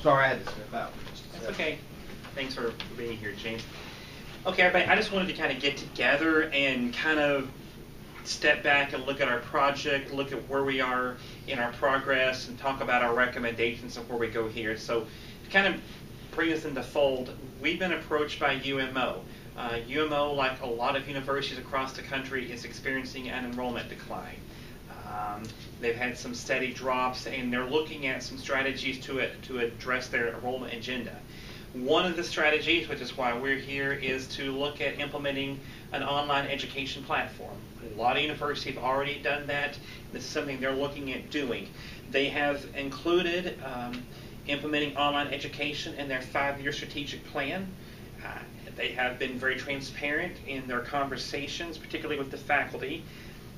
Sorry, I had to step out. That's okay. Thanks for being here, James. Okay, everybody, I just wanted to kind of get together and kind of step back and look at our project, look at where we are in our progress, and talk about our recommendations of where we go here. So to kind of bring us into fold, we've been approached by UMO. UMO, like a lot of universities across the country, is experiencing an enrollment decline. They've had some steady drops, and they're looking at some strategies to address their enrollment agenda. One of the strategies, which is why we're here, is to look at implementing an online education platform. A lot of universities have already done that. This is something they're looking at doing. They have included implementing online education in their 5-year strategic plan. They have been very transparent in their conversations, particularly with the faculty.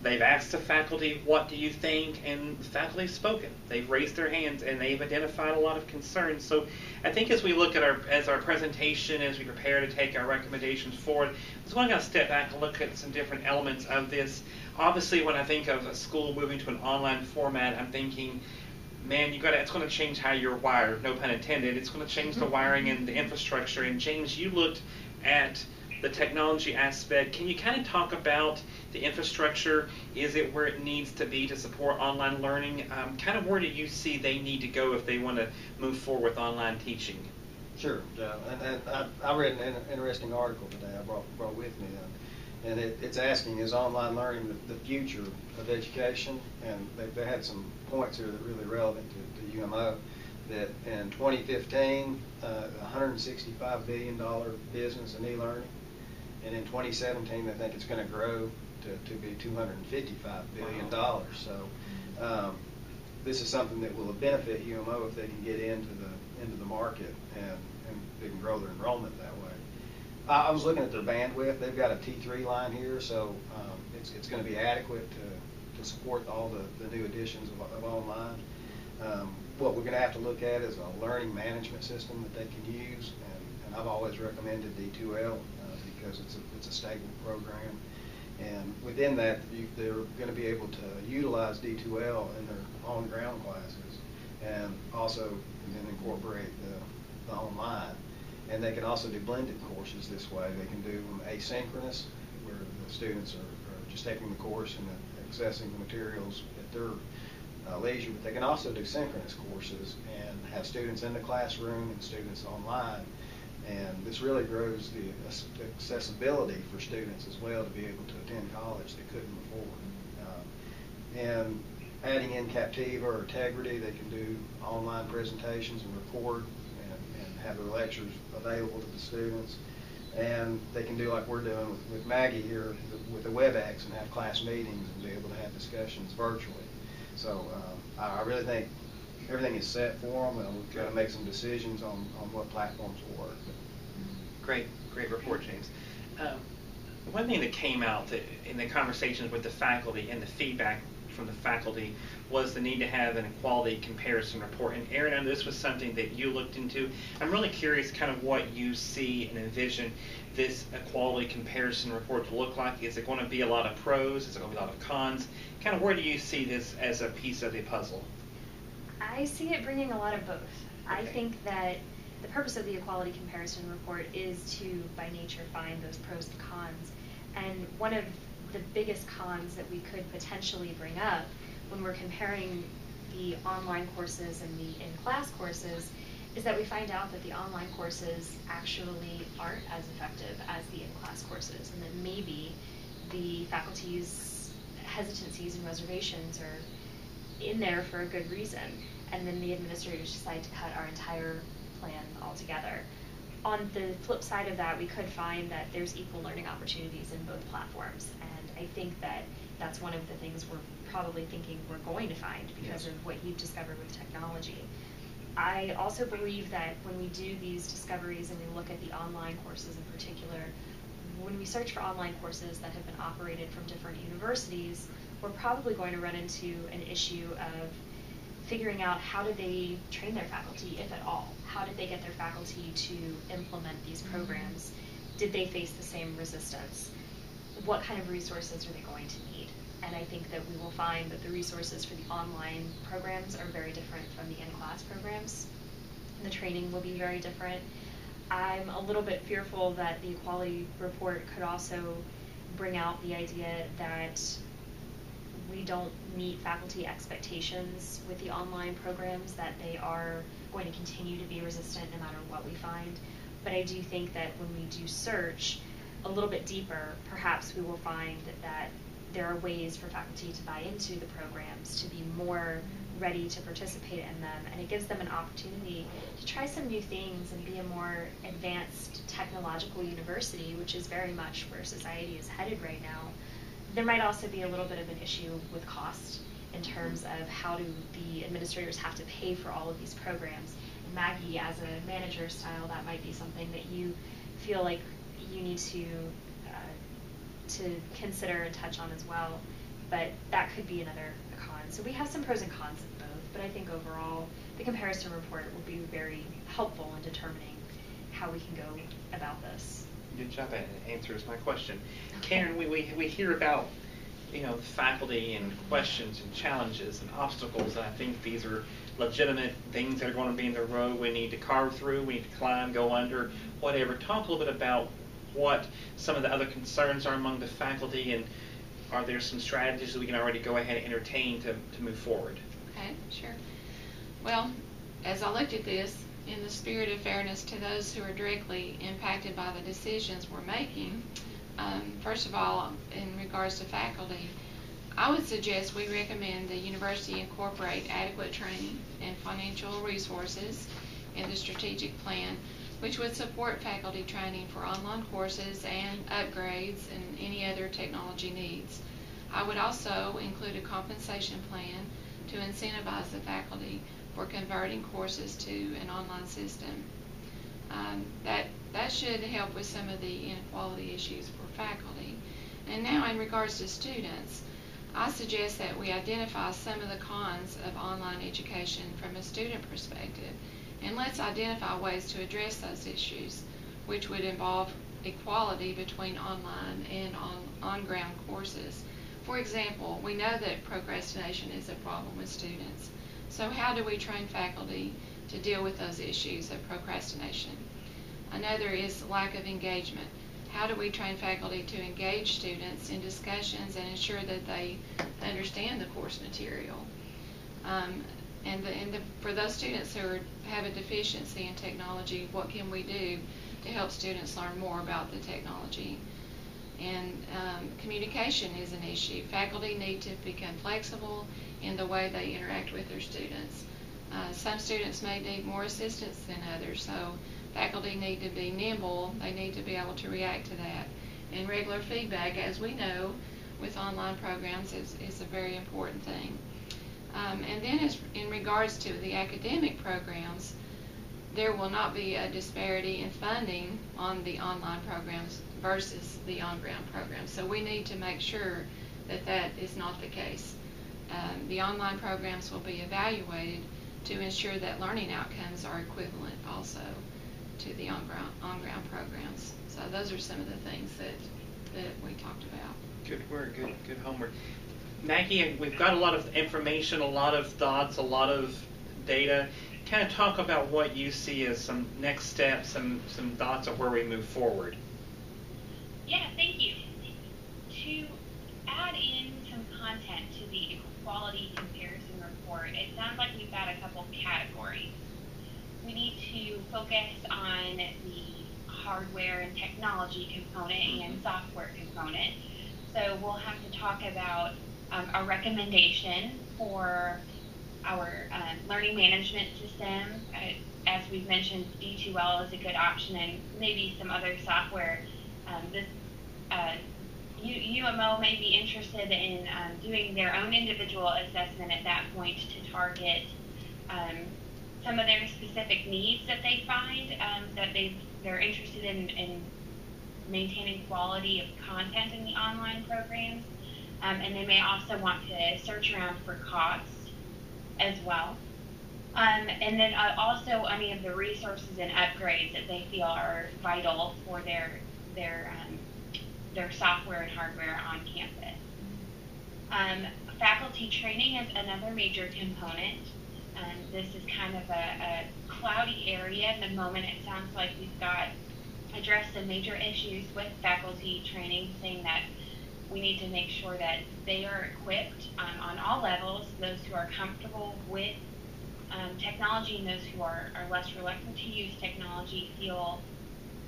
They've asked the faculty, what do you think? And the faculty have spoken. They've raised their hands and they've identified a lot of concerns. So I think as we look at our presentation, as we prepare to take our recommendations forward, I just want to step back and look at some different elements of this. Obviously, when I think of a school moving to an online format, I'm thinking, man, it's going to change how you're wired, no pun intended. It's going to change the wiring and the infrastructure. And James, you looked at the technology aspect. Can you kind of talk about the infrastructure? Is it where it needs to be to support online learning? Kind of where do you see they need to go if they want to move forward with online teaching? Sure, and I read an interesting article today I brought with me, and it's asking, is online learning the future of education? And they had some points here that are really relevant to UMO, that in 2015, $165 billion business in e-learning. And in 2017, they think it's going to grow to be $255 billion. Wow. So this is something that will benefit UMO if they can get into the market and they can grow their enrollment that way. I was looking at their bandwidth. They've got a T3 line here, so it's going to be adequate to support all the new additions of online. What we're going to have to look at is a learning management system that they can use, and I've always recommended D2L. Because it's a stable program, and within that they're going to be able to utilize D2L in their on-ground classes, and also then incorporate the online. And they can also do blended courses this way. They can do them asynchronous, where the students are just taking the course and accessing the materials at their leisure, but they can also do synchronous courses and have students in the classroom and students online. And this really grows the accessibility for students as well to be able to attend college they couldn't before. And adding in Captiva or Tegrity, they can do online presentations and record and have their lectures available to the students. And they can do like we're doing with Maggie here with the WebEx and have class meetings and be able to have discussions virtually. So I really think everything is set for them, and we've got to make some decisions on what platforms will work. Great report, James. One thing that came out in the conversations with the faculty and the feedback from the faculty was the need to have an equality comparison report. And Aaron, I know this was something that you looked into. I'm really curious kind of what you see and envision this equality comparison report to look like. Is it going to be a lot of pros? Is it going to be a lot of cons? Kind of where do you see this as a piece of the puzzle? I see it bringing a lot of both. Okay. I think that the purpose of the equality comparison report is to, by nature, find those pros and cons. And one of the biggest cons that we could potentially bring up when we're comparing the online courses and the in-class courses is that we find out that the online courses actually aren't as effective as the in-class courses, and that maybe the faculty's hesitancies and reservations are in there for a good reason, and then the administrators decide to cut our entire plan altogether. On the flip side of that, we could find that there's equal learning opportunities in both platforms, and I think that that's one of the things we're probably thinking we're going to find because of what you've discovered with technology. I also believe that when we do these discoveries and we look at the online courses in particular, when we search for online courses that have been operated from different universities, we're probably going to run into an issue of figuring out how did they train their faculty, if at all. How did they get their faculty to implement these programs? Did they face the same resistance? What kind of resources are they going to need? And I think that we will find that the resources for the online programs are very different from the in-class programs. The training will be very different. I'm a little bit fearful that the equality report could also bring out the idea that we don't meet faculty expectations with the online programs, that they are going to continue to be resistant no matter what we find. But I do think that when we do search a little bit deeper, perhaps we will find that there are ways for faculty to buy into the programs, to be more ready to participate in them, and it gives them an opportunity to try some new things and be a more advanced technological university, which is very much where society is headed right now. There might also be a little bit of an issue with cost in terms of how do the administrators have to pay for all of these programs. And Maggie, as a manager style, that might be something that you feel like you need to consider and touch on as well. But that could be another con. So we have some pros and cons of both, but I think overall the comparison report will be very helpful in determining how we can go about this. Good job. That answers my question. Karen, we hear about, faculty and questions and challenges and obstacles, and I think these are legitimate things that are going to be in the road we need to carve through, we need to climb, go under, whatever. Talk a little bit about what some of the other concerns are among the faculty, and are there some strategies that we can already go ahead and entertain to move forward? Okay, sure. Well, as I looked at this, in the spirit of fairness to those who are directly impacted by the decisions we're making, first of all, in regards to faculty, I would suggest we recommend the university incorporate adequate training and financial resources in the strategic plan, which would support faculty training for online courses and upgrades and any other technology needs. I would also include a compensation plan to incentivize the faculty for converting courses to an online system. That should help with some of the inequality issues for faculty. And now in regards to students, I suggest that we identify some of the cons of online education from a student perspective, and let's identify ways to address those issues, which would involve equality between online and on-ground courses. For example, we know that procrastination is a problem with students. So how do we train faculty to deal with those issues of procrastination? Another is lack of engagement. How do we train faculty to engage students in discussions and ensure that they understand the course material? For those students who have a deficiency in technology, what can we do to help students learn more about the technology? And communication is an issue. Faculty need to become flexible in the way they interact with their students. Some students may need more assistance than others, so faculty need to be nimble. They need to be able to react to that. And regular feedback, as we know, with online programs is a very important thing. And then in regards to the academic programs, there will not be a disparity in funding on the online programs versus the on-ground programs. So we need to make sure that that is not the case. The online programs will be evaluated to ensure that learning outcomes are equivalent also to the on-ground programs. So those are some of the things that we talked about. Good work, good homework. Maggie, we've got a lot of information, a lot of thoughts, a lot of data. Kind of talk about what you see as some next steps, some thoughts of where we move forward. Yeah, thank you. To add in some content to the equality comparison report, it sounds like we've got a couple categories. We need to focus on the hardware and technology component and software component. So we'll have to talk about a recommendation for our learning management system. As we've mentioned, D2L is a good option, and maybe some other software. UMO may be interested in doing their own individual assessment at that point to target some of their specific needs that they find, that they're interested in maintaining quality of content in the online programs. And they may also want to search around for cost as well. And then also any of the resources and upgrades that they feel are vital for their software and hardware on campus. Faculty training is another major component. This is kind of a cloudy area at the moment. It sounds like we've got addressed some major issues with faculty training, saying that we need to make sure that they are equipped on all levels, those who are comfortable with technology and those who are less reluctant to use technology feel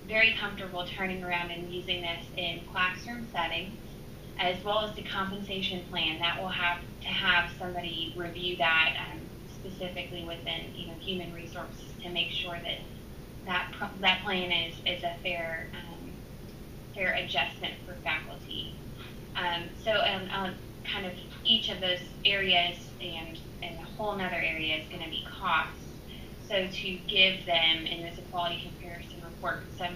very comfortable turning around and using this in classroom settings, as well as the compensation plan. That will have to have somebody review that specifically within human resources to make sure that plan is a fair adjustment for faculty. So on kind of each of those areas and a whole nother area is going to be costs. So to give them in this equality comparison report some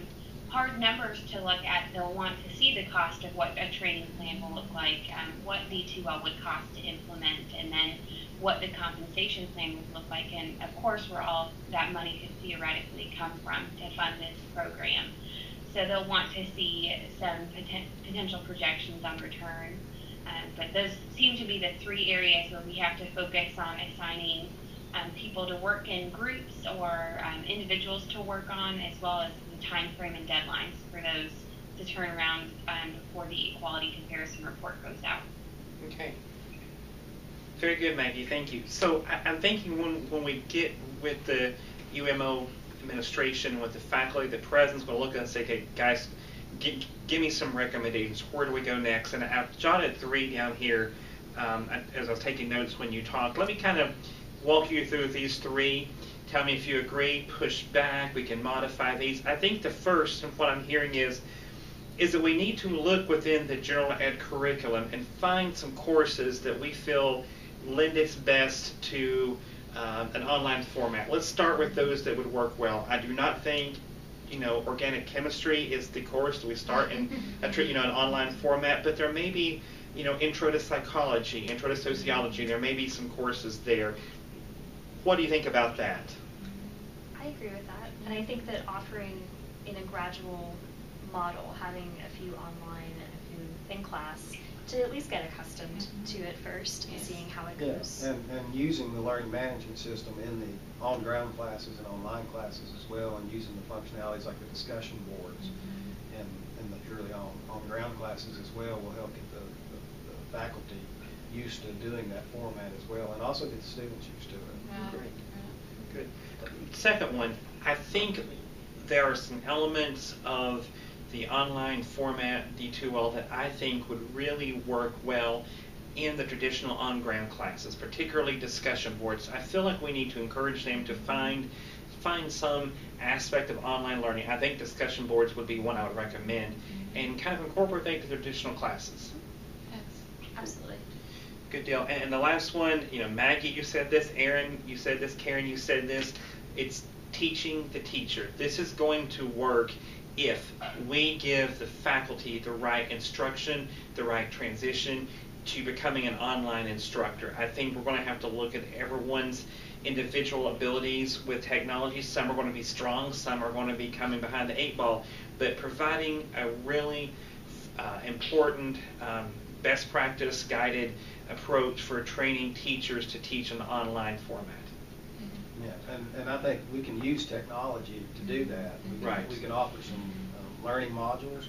hard numbers to look at, they'll want to see the cost of what a training plan will look like, what D2L would cost to implement, and then what the compensation plan would look like, and of course where all that money could theoretically come from to fund this program. So they'll want to see some potential projections on return. But those seem to be the three areas where we have to focus on assigning people to work in groups or individuals to work on, as well as the time frame and deadlines for those to turn around before the equality comparison report goes out. Okay. Very good, Maggie. Thank you. So I'm thinking when we get with the UMO administration, with the faculty, the president's going to look at it and say, okay, guys, give me some recommendations. Where do we go next? And I've jotted 3 down here as I was taking notes when you talked. Let me kind of walk you through these 3. Tell me if you agree, push back, we can modify these. I think the first, and what I'm hearing is that we need to look within the general ed curriculum and find some courses that we feel lend its best to an online format. Let's start with those that would work well. I do not think organic chemistry is the course that we start in an online format, but there may be intro to psychology, intro to sociology. There may be some courses there. What do you think about that? I agree with that, and I think that offering in a gradual model, having a few online and a few in class, to at least get accustomed to it first and seeing how it goes. And using the learning management system in the on-ground classes and online classes as well, and using the functionalities like the discussion boards and the purely on-ground classes as well will help get the faculty used to doing that format as well, and also get the students used to it. Right. Great. Good. Second one, I think there are some elements of the online format D2L that I think would really work well in the traditional on-ground classes, particularly discussion boards. I feel like we need to encourage them to find some aspect of online learning. I think discussion boards would be one I would recommend, and kind of incorporate that to the traditional classes. Yes. Absolutely. Good deal. And the last one, Maggie, you said this. Aaron, you said this. Karen, you said this. It's teaching the teacher. This is going to work if we give the faculty the right instruction, the right transition to becoming an online instructor. I think we're going to have to look at everyone's individual abilities with technology. Some are going to be strong, some are going to be coming behind the 8 ball, but providing a really important best practice guided approach for training teachers to teach in the online format. Yeah, and I think we can use technology to do that. Right. We can offer some learning modules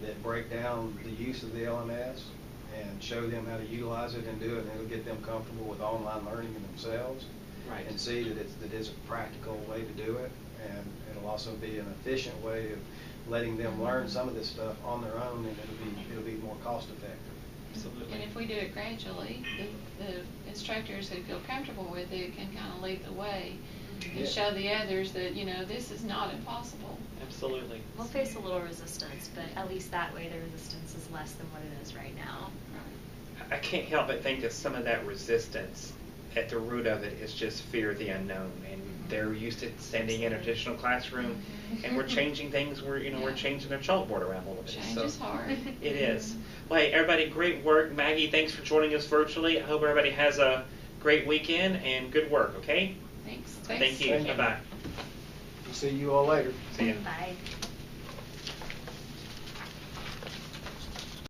that break down the use of the LMS and show them how to utilize it and do it, and it'll get them comfortable with online learning in themselves. Right. And see that it's a practical way to do it, and it'll also be an efficient way of letting them learn some of this stuff on their own, and it'll be more cost effective. Absolutely. And if we do it gradually, the instructors who feel comfortable with it can kind of lead the way and show the others that, this is not impossible. Absolutely. We'll face a little resistance, but at least that way the resistance is less than what it is right now. I can't help but think that some of that resistance at the root of it is just fear of the unknown, and they're used to standing in a traditional classroom, and we're changing things. We're changing their chalkboard around a little bit. Change is hard. It is. Well, hey, everybody, great work. Maggie, thanks for joining us virtually. I hope everybody has a great weekend and good work. Okay. Thanks. Thank you. Thank you. Bye bye. We'll see you all later. See you. Bye.